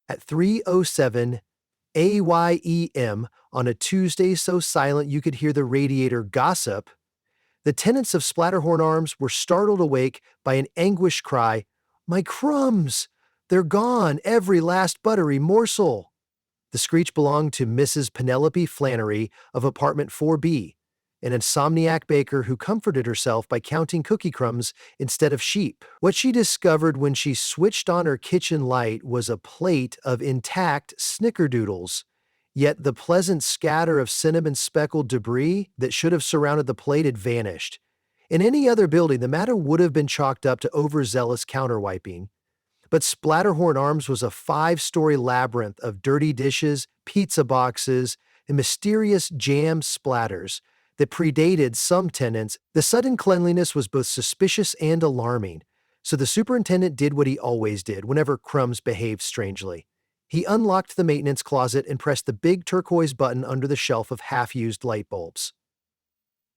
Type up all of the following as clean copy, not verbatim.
At 3:07 AYEM on a Tuesday so silent you could hear the radiator gossip, the tenants of Splatterhorn Arms were startled awake by an anguished cry, "My crumbs! They're gone, every last buttery morsel!" The screech belonged to Mrs. Penelope Flannery of apartment 4B, an insomniac baker who comforted herself by counting cookie crumbs instead of sheep. What she discovered when she switched on her kitchen light was a plate of intact snickerdoodles. Yet the pleasant scatter of cinnamon-speckled debris that should have surrounded the plate had vanished. In any other building, the matter would have been chalked up to overzealous counterwiping. But Splatterhorn Arms was a 5-story labyrinth of dirty dishes, pizza boxes, and mysterious jam splatters that predated some tenants. The sudden cleanliness was both suspicious and alarming, so the superintendent did what he always did whenever Crumbs behaved strangely. He unlocked the maintenance closet and pressed the big turquoise button under the shelf of half-used light bulbs.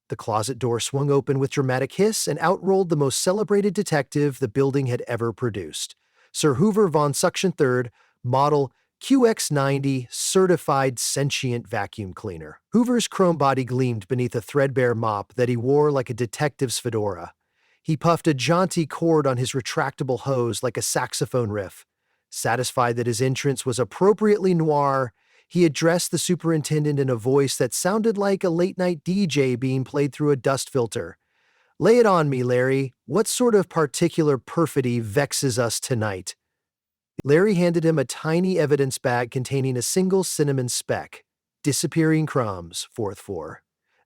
The closet door swung open with dramatic hiss, and out rolled the most celebrated detective the building had ever produced, Sir Hoover von Suction III, model QX90 certified sentient vacuum cleaner. Hoover's chrome body gleamed beneath a threadbare mop that he wore like a detective's fedora. He puffed a jaunty cord on his retractable hose like a saxophone riff. Satisfied that his entrance was appropriately noir, he addressed the superintendent in a voice that sounded like a late-night DJ being played through a dust filter. "Lay it on me, Larry. What sort of particular perfidy vexes us tonight?" Larry handed him a tiny evidence bag containing a single cinnamon speck. "Disappearing crumbs, 4th floor.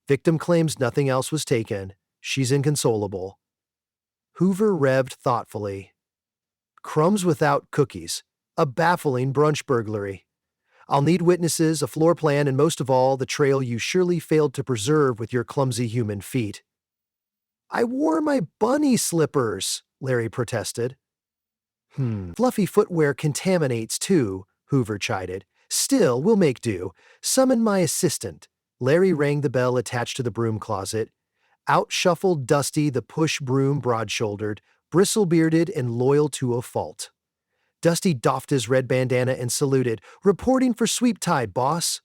Victim claims nothing else was taken. She's inconsolable." Hoover revved thoughtfully. Crumbs without cookies. A baffling brunch burglary. "I'll need witnesses, a floor plan, and most of all, the trail you surely failed to preserve with your clumsy human feet." "I wore my bunny slippers," Larry protested. Fluffy footwear contaminates too," Hoover chided. "Still, we'll make do. Summon my assistant." Larry rang the bell attached to the broom closet. Out shuffled Dusty, the push broom, broad-shouldered, bristle-bearded, and loyal to a fault. Dusty doffed his red bandana and saluted. "Reporting for sweep tide, boss."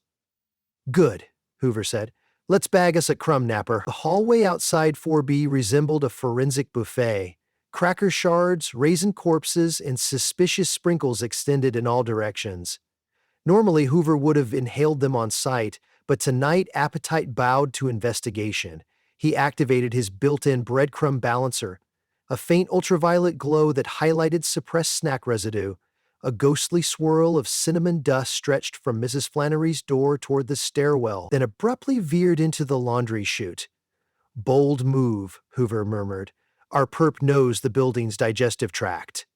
"Good," Hoover said. "Let's bag us a crumb napper." The hallway outside 4B resembled a forensic buffet. Cracker shards, raisin corpses, and suspicious sprinkles extended in all directions. Normally, Hoover would have inhaled them on sight, but tonight appetite bowed to investigation. He activated his built-in breadcrumb balancer, a faint ultraviolet glow that highlighted suppressed snack residue. A ghostly swirl of cinnamon dust stretched from Mrs. Flannery's door toward the stairwell, then abruptly veered into the laundry chute. "Bold move," Hoover murmured. "Our perp knows the building's digestive tract."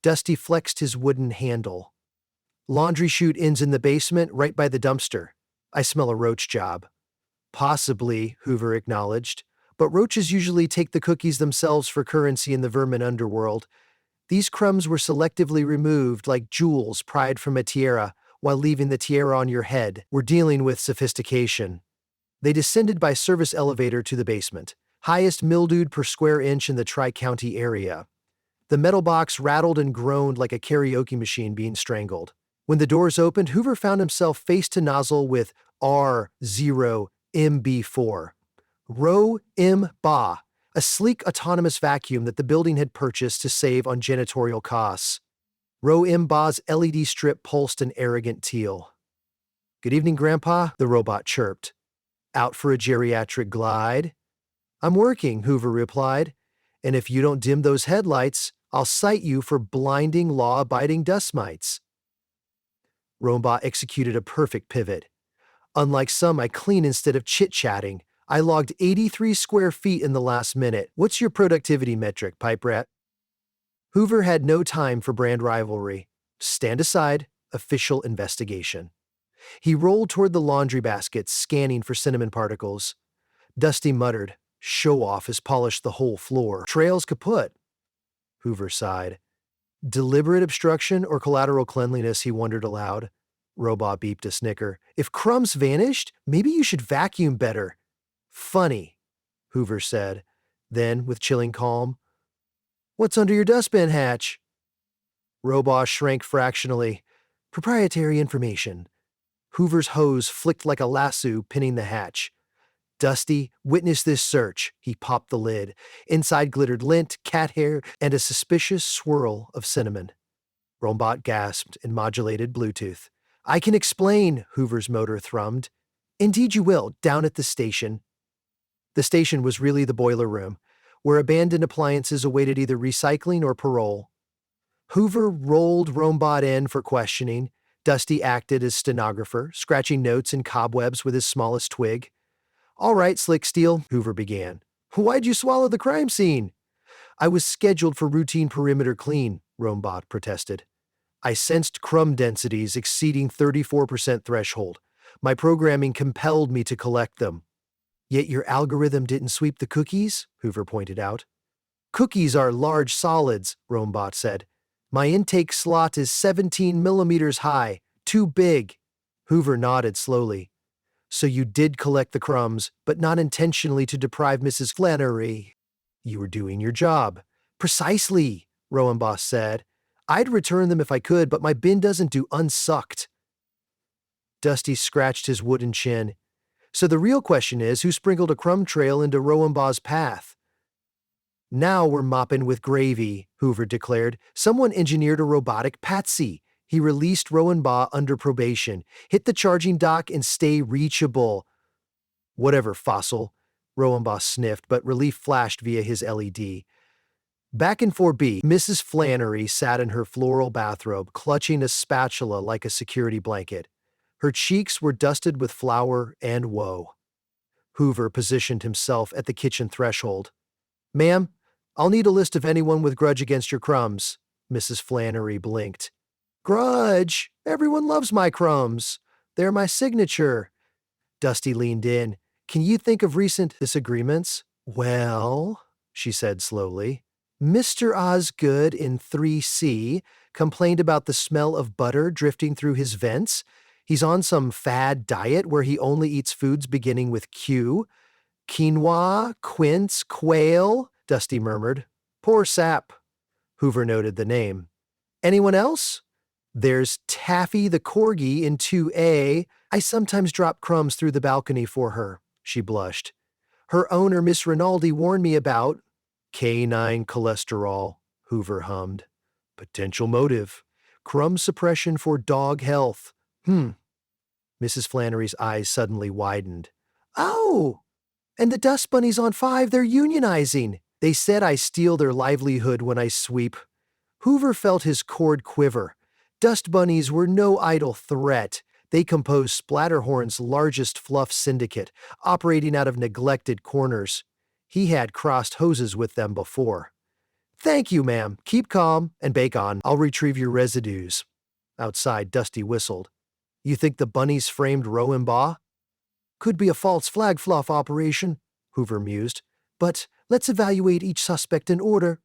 Dusty flexed his wooden handle. "Laundry chute ends in the basement, right by the dumpster. I smell a roach job." "Possibly," Hoover acknowledged, "but roaches usually take the cookies themselves for currency in the vermin underworld. These crumbs were selectively removed like jewels pried from a tiara while leaving the tiara on your head. We're dealing with sophistication." They descended by service elevator to the basement, highest mildewed per square inch in the Tri-County area. The metal box rattled and groaned like a karaoke machine being strangled. When the doors opened, Hoover found himself face to nozzle with R0MB4. Ro M Ba, a sleek autonomous vacuum that the building had purchased to save on janitorial costs. Ro M Ba's LED strip pulsed an arrogant teal. "Good evening, Grandpa," the robot chirped. "Out for a geriatric glide?" "I'm working," Hoover replied. "And if you don't dim those headlights, I'll cite you for blinding law-abiding dust mites." Romba executed a perfect pivot. "Unlike some, I clean instead of chit-chatting. I logged 83 square feet in the last minute. What's your productivity metric, pipe rat?" Hoover had no time for brand rivalry. Stand aside, official investigation. He rolled toward the laundry basket, scanning for cinnamon particles. Dusty muttered, "Show-off has polished the whole floor. Trail's kaput." Hoover sighed. "Deliberate obstruction or collateral cleanliness," he wondered aloud. Robot beeped a snicker. "If crumbs vanished, maybe you should vacuum better." "Funny," Hoover said. Then, with chilling calm, "What's under your dustbin hatch?" Robot shrank fractionally. Proprietary information. Hoover's hose flicked like a lasso, pinning the hatch. Dusty, witness this search. He popped the lid. Inside glittered lint, cat hair, and a suspicious swirl of cinnamon. Rombot gasped in modulated Bluetooth. I can explain, Hoover's motor thrummed. Indeed you will, down at the station. The station was really the boiler room, where abandoned appliances awaited either recycling or parole. Hoover rolled Rombot in for questioning. Dusty acted as stenographer, scratching notes in cobwebs with his smallest twig. All right, Slick Steel, Hoover began. Why'd you swallow the crime scene? I was scheduled for routine perimeter clean, Rombot protested. I sensed crumb densities exceeding 34% threshold. My programming compelled me to collect them. Yet your algorithm didn't sweep the cookies, Hoover pointed out. Cookies are large solids, Rombot said. My intake slot is 17 millimeters high, too big. Hoover nodded slowly. So you did collect the crumbs, but not intentionally to deprive Mrs. Flannery. You were doing your job. Precisely, Roenboss said. I'd return them if I could, but my bin doesn't do unsucked. Dusty scratched his wooden chin. So the real question is, who sprinkled a crumb trail into Roenbaugh's path? Now we're mopping with gravy, Hoover declared. Someone engineered a robotic patsy. He released Roenbaugh under probation, hit the charging dock, and stay reachable. Whatever, fossil, Roenbaugh sniffed, but relief flashed via his LED. Back in 4B, Mrs. Flannery sat in her floral bathrobe, clutching a spatula like a security blanket. Her cheeks were dusted with flour and woe. Hoover positioned himself at the kitchen threshold. Ma'am, I'll need a list of anyone with grudge against your crumbs. Mrs. Flannery blinked. Grudge! Everyone loves my crumbs. They're my signature. Dusty leaned in. Can you think of recent disagreements? Well, she said slowly. Mr. Osgood in 3C complained about the smell of butter drifting through his vents. He's on some fad diet where he only eats foods beginning with Q. Quinoa, quince, quail, Dusty murmured. Poor sap. Hoover noted the name. Anyone else? There's Taffy the corgi in 2A. I sometimes drop crumbs through the balcony for her, she blushed. Her owner, Miss Rinaldi, warned me about K9 cholesterol, Hoover hummed. Potential motive. Crumb suppression for dog health. Mrs. Flannery's eyes suddenly widened. Oh! And the dust bunnies on 5, they're unionizing. They said I steal their livelihood when I sweep. Hoover felt his cord quiver. Dust bunnies were no idle threat. They composed Splatterhorn's largest fluff syndicate, operating out of neglected corners. He had crossed hoses with them before. Thank you, ma'am. Keep calm and bake on. I'll retrieve your residues. Outside, Dusty whistled. You think the bunnies framed Roenbaugh? Could be a false flag fluff operation, Hoover mused. But let's evaluate each suspect in order.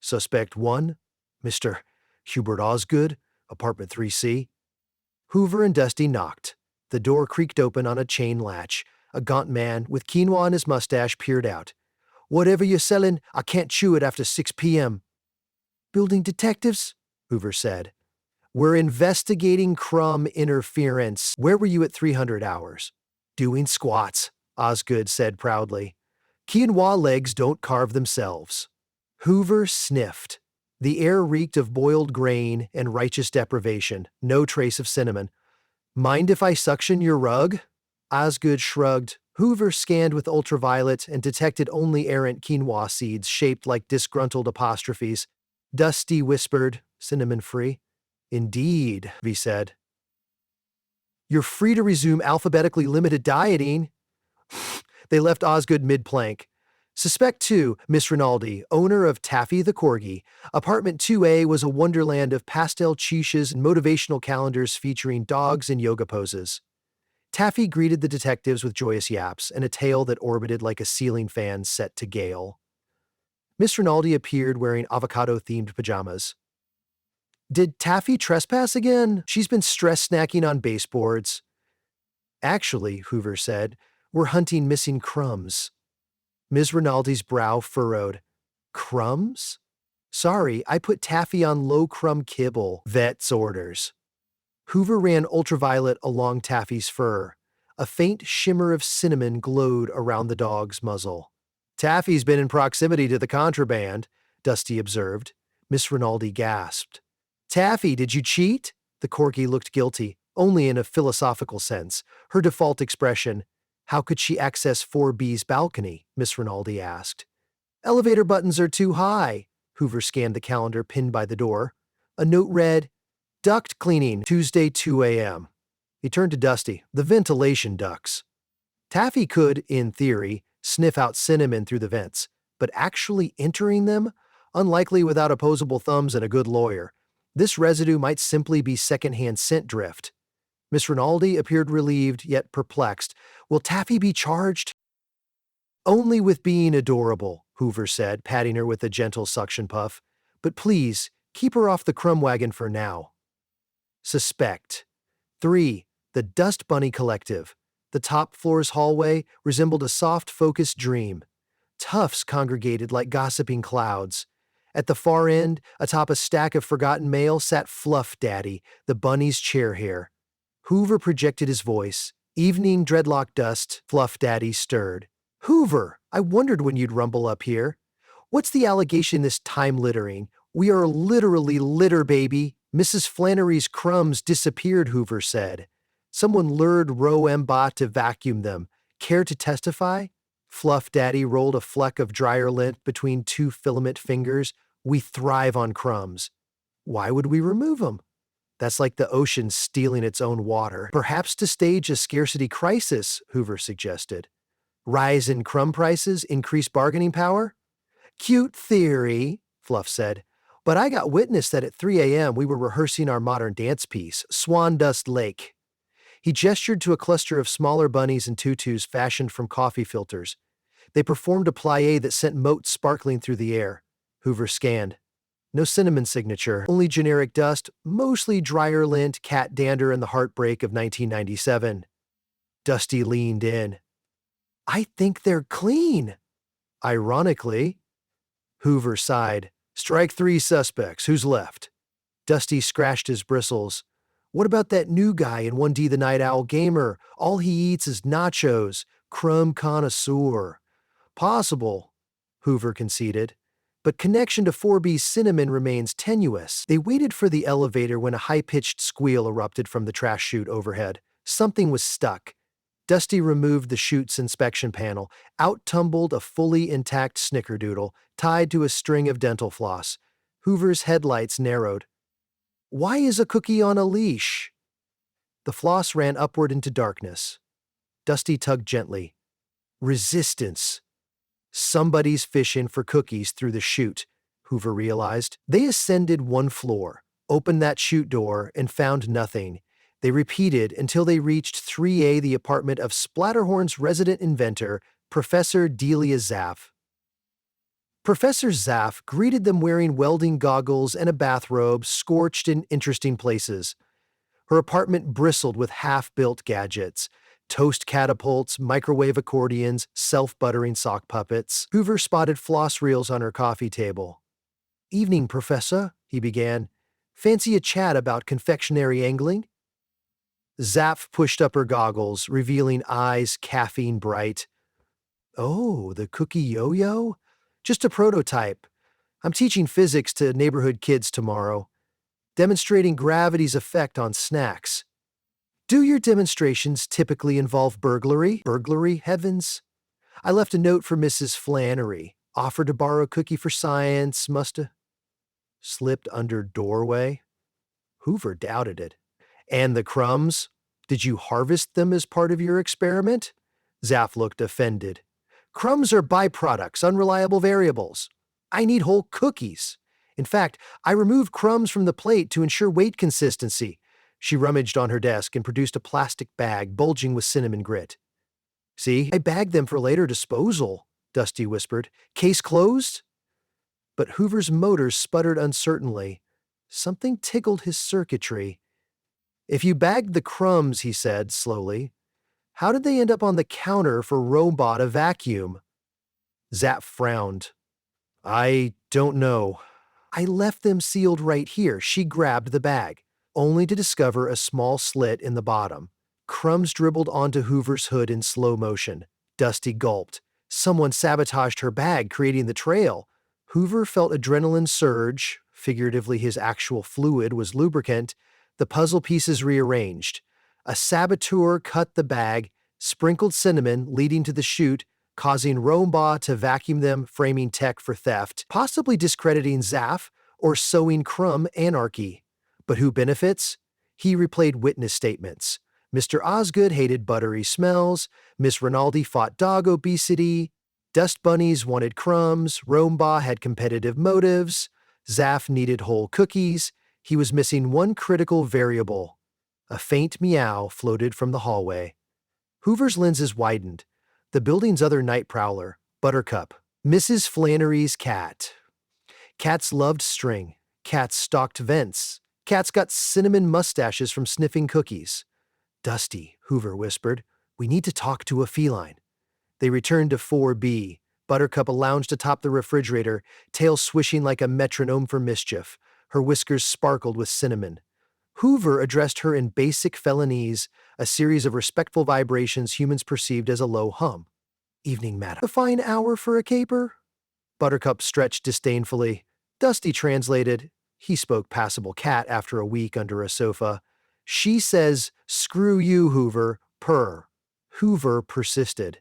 Suspect 1, Mr. Hubert Osgood, apartment 3C. Hoover and Dusty knocked. The door creaked open on a chain latch. A gaunt man with quinoa on his mustache peered out. Whatever you're selling, I can't chew it after 6 p.m. Building detectives? Hoover said. We're investigating crumb interference. Where were you at 300 hours? Doing squats, Osgood said proudly. Quinoa legs don't carve themselves. Hoover sniffed. The air reeked of boiled grain and righteous deprivation, no trace of cinnamon. Mind if I suction your rug? Osgood shrugged. Hoover scanned with ultraviolet and detected only errant quinoa seeds shaped like disgruntled apostrophes. Dusty whispered, cinnamon-free. Indeed, he said. You're free to resume alphabetically limited dieting. They left Osgood mid-plank. Suspect 2, Miss Rinaldi, owner of Taffy the Corgi. Apartment 2A was a wonderland of pastel quiches and motivational calendars featuring dogs and yoga poses. Taffy greeted the detectives with joyous yaps and a tail that orbited like a ceiling fan set to gale. Miss Rinaldi appeared wearing avocado-themed pajamas. Did Taffy trespass again? She's been stress snacking on baseboards. Actually, Hoover said, we're hunting missing crumbs. Ms. Rinaldi's brow furrowed. Crumbs? Sorry, I put Taffy on low crumb kibble. Vet's orders. Hoover ran ultraviolet along Taffy's fur. A faint shimmer of cinnamon glowed around the dog's muzzle. Taffy's been in proximity to the contraband, Dusty observed. Miss Rinaldi gasped. Taffy, did you cheat? The corgi looked guilty, only in a philosophical sense. Her default expression, how could she access 4B's balcony? Miss Rinaldi asked. Elevator buttons are too high. Hoover scanned the calendar pinned by the door. A note read, duct cleaning, Tuesday 2 a.m. He turned to Dusty, the ventilation ducts. Taffy could, in theory, sniff out cinnamon through the vents, but actually entering them? Unlikely without opposable thumbs and a good lawyer. This residue might simply be secondhand scent drift. Miss Rinaldi appeared relieved, yet perplexed. Will Taffy be charged? Only with being adorable, Hoover said, patting her with a gentle suction puff. But please, keep her off the crumb wagon for now. Suspect. 3. The Dust Bunny Collective. The top floor's hallway resembled a soft, focused dream. Tufts congregated like gossiping clouds. At the far end, atop a stack of forgotten mail, sat Fluff Daddy, the bunny's chair hair. Hoover projected his voice. Evening dreadlock dust, Fluff Daddy stirred. Hoover, I wondered when you'd rumble up here. What's the allegation this time littering? We are literally litter, baby. Mrs. Flannery's crumbs disappeared, Hoover said. Someone lured Roe Mbot to vacuum them. Care to testify? Fluff Daddy rolled a fleck of dryer lint between two filament fingers. We thrive on crumbs. Why would we remove them? That's like the ocean stealing its own water. Perhaps to stage a scarcity crisis, Hoover suggested. Rise in crumb prices, increase bargaining power? Cute theory, Fluff said. But I got witness that at 3 a.m. we were rehearsing our modern dance piece, Swan Dust Lake. He gestured to a cluster of smaller bunnies in tutus fashioned from coffee filters. They performed a plie that sent motes sparkling through the air. Hoover scanned. No cinnamon signature, only generic dust, mostly dryer lint, cat dander, and the heartbreak of 1997. Dusty leaned in. I think they're clean. Ironically. Hoover sighed. Strike 3 suspects. Who's left? Dusty scratched his bristles. What about that new guy in 1D the Night Owl Gamer? All he eats is nachos. Crumb connoisseur. Possible, Hoover conceded. But connection to 4B's cinnamon remains tenuous. They waited for the elevator when a high-pitched squeal erupted from the trash chute overhead. Something was stuck. Dusty removed the chute's inspection panel. Out tumbled a fully intact snickerdoodle, tied to a string of dental floss. Hoover's headlights narrowed. Why is a cookie on a leash? The floss ran upward into darkness. Dusty tugged gently. Resistance. Somebody's fishing for cookies through the chute, Hoover realized. They ascended 1 floor, opened that chute door, and found nothing. They repeated until they reached 3A, the apartment of Splatterhorn's resident inventor, Professor Delia Zaff. Professor Zaff greeted them wearing welding goggles and a bathrobe, scorched in interesting places. Her apartment bristled with half-built gadgets. Toast catapults, microwave accordions, self-buttering sock puppets. Hoover spotted floss reels on her coffee table. Evening, Professor, he began. Fancy a chat about confectionery angling? Zaff pushed up her goggles, revealing eyes caffeine bright. Oh, the cookie yo-yo? Just a prototype. I'm teaching physics to neighborhood kids tomorrow, demonstrating gravity's effect on snacks. Do your demonstrations typically involve burglary? Burglary, heavens? I left a note for Mrs. Flannery. Offered to borrow a cookie for science, musta. Slipped under doorway? Hoover doubted it. And the crumbs? Did you harvest them as part of your experiment? Zaff looked offended. Crumbs are byproducts, unreliable variables. I need whole cookies. In fact, I removed crumbs from the plate to ensure weight consistency. She rummaged on her desk and produced a plastic bag bulging with cinnamon grit. See, I bagged them for later disposal, Dusty whispered. Case closed? But Hoover's motors sputtered uncertainly. Something tickled his circuitry. If you bagged the crumbs, he said slowly, how did they end up on the counter for robot a vacuum? Zapp frowned. I don't know. I left them sealed right here. She grabbed the bag. only to discover a small slit in the bottom. Crumbs dribbled onto Hoover's hood in slow motion. Dusty gulped. Someone sabotaged her bag, creating the trail. Hoover felt adrenaline surge. Figuratively, his actual fluid was lubricant. The puzzle pieces rearranged. A saboteur cut the bag, sprinkled cinnamon, leading to the chute, causing Rombaugh to vacuum them, framing tech for theft, possibly discrediting Zaff or sowing crumb anarchy. But who benefits? He replayed witness statements. Mr. Osgood hated buttery smells, Miss Rinaldi fought dog obesity, dust bunnies wanted crumbs, Rombaugh had competitive motives, Zaff needed whole cookies. He was missing one critical variable. A faint meow floated from the hallway. Hoover's lenses widened. The building's other night prowler, Buttercup, Mrs. Flannery's cat. Cats loved string. Cats stalked vents. Cats got cinnamon mustaches from sniffing cookies. Dusty, Hoover whispered. We need to talk to a feline. They returned to 4B. Buttercup lounged atop the refrigerator, tail swishing like a metronome for mischief. Her whiskers sparkled with cinnamon. Hoover addressed her in basic felonies, a series of respectful vibrations humans perceived as a low hum. Evening, madam. A fine hour for a caper? Buttercup stretched disdainfully. Dusty translated. He spoke passable cat after a week under a sofa. She says, screw you, Hoover, purr. Hoover persisted.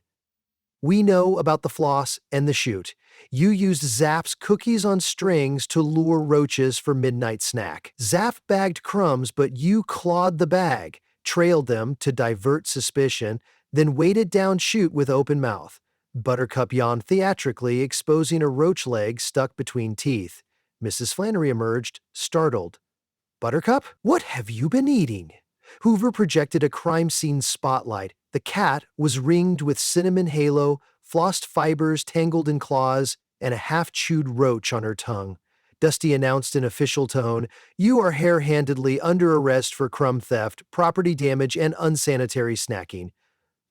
We know about the floss and the chute. You used Zapp's cookies on strings to lure roaches for midnight snack. Zapp bagged crumbs, but you clawed the bag, trailed them to divert suspicion, then waited down chute with open mouth. Buttercup yawned theatrically, exposing a roach leg stuck between teeth. Mrs. Flannery emerged, startled. Buttercup, what have you been eating? Hoover projected a crime scene spotlight. The cat was ringed with cinnamon halo, flossed fibers tangled in claws, and a half-chewed roach on her tongue. Dusty announced in official tone, you are hare-handedly under arrest for crumb theft, property damage, and unsanitary snacking.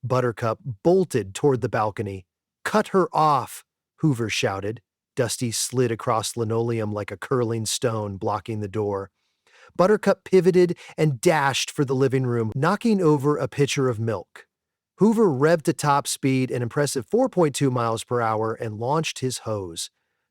Buttercup bolted toward the balcony. Cut her off, Hoover shouted. Dusty slid across linoleum like a curling stone, blocking the door. Buttercup pivoted and dashed for the living room, knocking over a pitcher of milk. Hoover revved to top speed, an impressive 4.2 miles per hour, and launched his hose.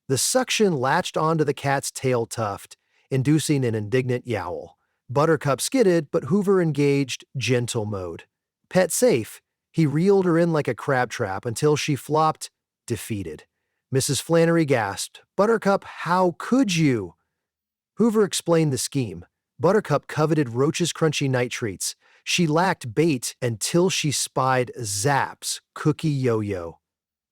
The suction latched onto the cat's tail tuft, inducing an indignant yowl. Buttercup skidded, but Hoover engaged gentle mode. Pet safe, he reeled her in like a crab trap until she flopped, defeated. Mrs. Flannery gasped, Buttercup, how could you? Hoover explained the scheme. Buttercup coveted Roach's crunchy night treats. She lacked bait until she spied Zapp's cookie yo-yo.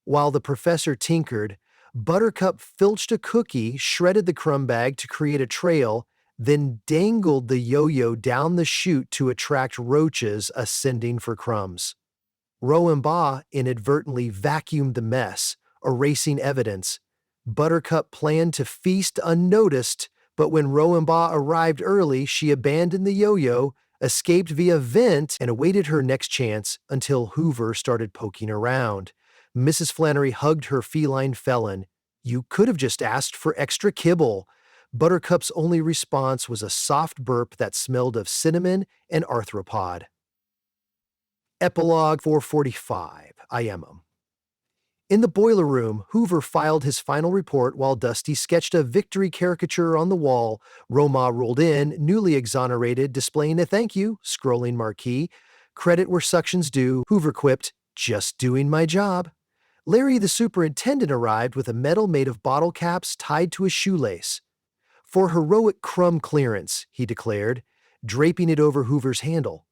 While the professor tinkered, Buttercup filched a cookie, shredded the crumb bag to create a trail, then dangled the yo-yo down the chute to attract roaches ascending for crumbs. Rombaugh inadvertently vacuumed the mess, erasing evidence. Buttercup planned to feast unnoticed, but when Rombaugh arrived early, she abandoned the yo-yo, escaped via vent, and awaited her next chance until Hoover started poking around. Mrs. Flannery hugged her feline felon. You could have just asked for extra kibble. Buttercup's only response was a soft burp that smelled of cinnamon and arthropod. Epilogue 445, IMM. In the boiler room, Hoover filed his final report while Dusty sketched a victory caricature on the wall. Rombaugh rolled in, newly exonerated, displaying a thank you, scrolling marquee. Credit where suction's due, Hoover quipped, just doing my job. Larry the superintendent arrived with a medal made of bottle caps tied to a shoelace. For heroic crumb clearance, he declared, draping it over Hoover's handle.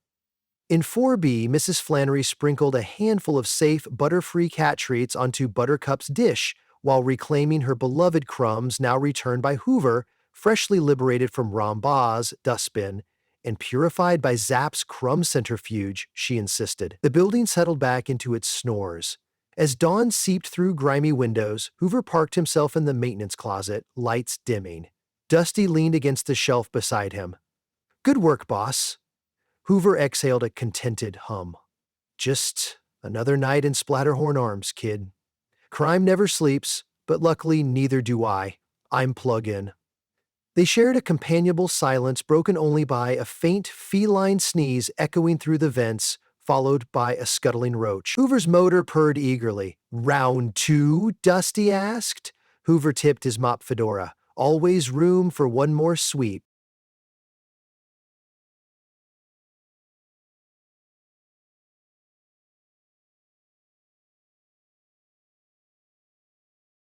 In 4B, Mrs. Flannery sprinkled a handful of safe, butter-free cat treats onto Buttercup's dish, while reclaiming her beloved crumbs now returned by Hoover, freshly liberated from Rombaugh's dustbin, and purified by Zapp's crumb centrifuge, she insisted. The building settled back into its snores. As dawn seeped through grimy windows, Hoover parked himself in the maintenance closet, lights dimming. Dusty leaned against the shelf beside him. Good work, boss. Hoover exhaled a contented hum. Just another night in Splatterhorn Arms, kid. Crime never sleeps, but luckily neither do I. I'm plug-in. They shared a companionable silence broken only by a faint feline sneeze echoing through the vents, followed by a scuttling roach. Hoover's motor purred eagerly. "Round two?" Dusty asked. Hoover tipped his mop fedora. "Always room for one more sweep."